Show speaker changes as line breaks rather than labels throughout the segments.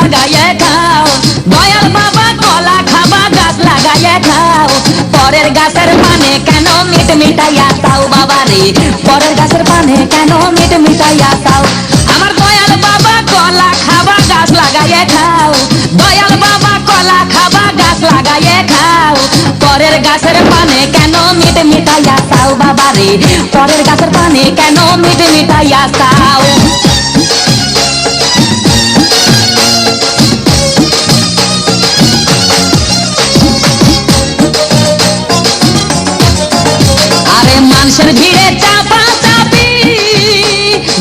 লাগাইয়ে খাও। দয়াল বাবা কলা খাবা গাছ লাগাইয়ে খাও। পরের গাছের পানে কেন মিট মিটাইয়া চাও বাবা রে, পরের গাছের পানে কেন মিট মিটাইয়া চাও। আমার দয়াল বাবা কলা খাবা গাছ লাগাইয়ে খাও। দয়াল বাবা কলা খাবা গাছ লাগাইয়ে খাও। পরের গাছের পানে কেন মিট মিটাইয়া চাও বাবা রে, পরের গাছের পানে কেন মিট মিটাইয়া চাও। আরে মানুষের ভিড়ে চাপা চাপি,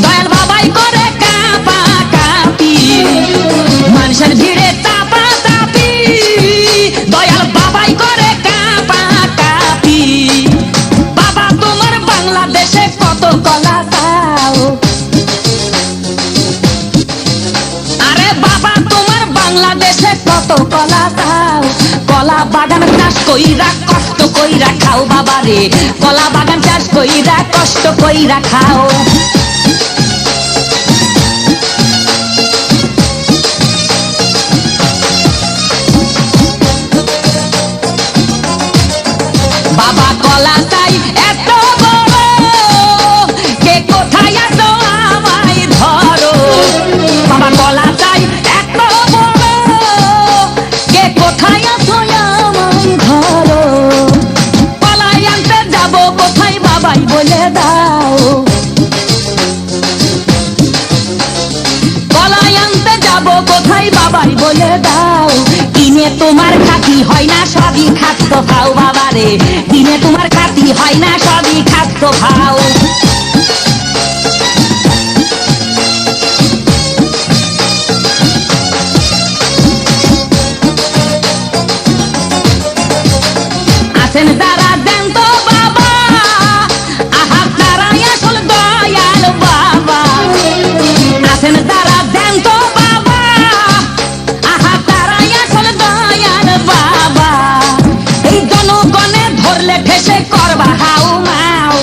দয়াল বাবাই করে কাপা কাপি। মানুষের ভিড়ে চাপা চাপি, দয়াল বাবাই করে কাপা কাপি। বাবা তোমার বাংলাদেশে কত কলা চাও। আরে বাবা তোমার বাংলাদেশে কত কলা চাও। কলা বাগান চাষ কইরা কষ্ট কইরা খাও বাবা রে, কলা বাগান চাষ কইরা কষ্ট কইরা খাও। বাবা কলা চাই এত বড়, কে কোথায় আছো আমায় ধরো। বাবা কলা চাই এত বড়, কে কোথায় আছো আমায় ধরো। কলাই আনতে যাবো কোথায় বাবাই বলে দাও। কলাই আনতে যাবো কোথায় বাবাই বলে দাও। দিনে তোমার খাতি হয় না সবই খাদ্য খাও বাবা রে, দিনে তোমার খাতি হয় না সবই খাদ্য খাও। আছেন যারা দেন তো বাবা, আহা তারাই আসল দয়াল বাবা। আছেন যারা দেন তো বাবা, আহা তারাই আসল দয়াল বাবা। এই জনগণে ধরলে ঠেসে করবা হাউ মাউ।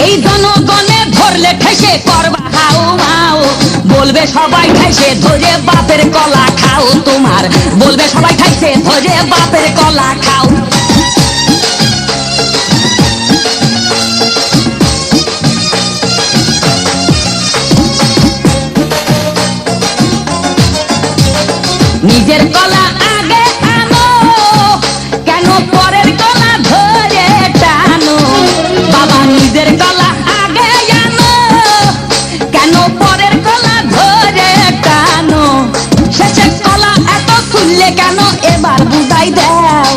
এই জনগণে ধরলে ঠেসে করবা হাউ মাউ। বলবে সবাই খাইছে ধরে বাপের কলা খাও তোমার, বলবে সবাই খাইছে ধরে বাপের কলা খাও। নিজের কলা আগে আনো, কেন পরের কলা ধরে টানো। বাবা নিজের কলা আগে আনো, কেন পরের কলা ধরে টানো। শেষের কলা এত খুললে কেন এবার বুঝাই দাও।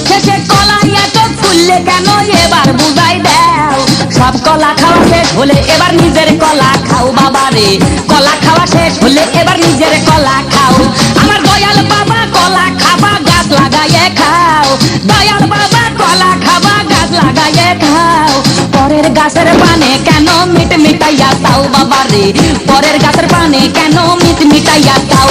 শেষের কলা এত খুললে কেন এবার বুঝাই দাও। সব কলা খাওয়া শেষ হলে এবার নিজের কলা খাও বাবা রে, কলা খাওয়া শেষ হলে এবার নিজের কলা খাও। আমার দয়াল বাবা কলা খাবা গাছ লাগাইয়ে খাও। দয়াল বাবা কলা খাবা গাছ লাগাইয়ে খাও। পরের গাছের পানে কেন মিট মিটাইয়া চাও বাবা রে, পরের গাছের পানে কেন মিট মিটাইয়া চাও।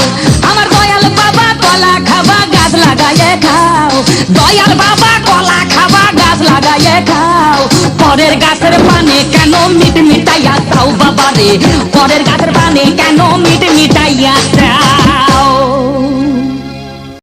আমার দয়াল বাবা কলা খাবা গাছ লাগাইয়ে খাও। দয়াল বাবা কলা খাবা গাছ লাগাইয়ে খাও। পরের গাছের পানে কেন মিট মিটাইয়া চাও বাবা রে, পরের গাছের পানে কেন মিট মিটাইয়া চাও।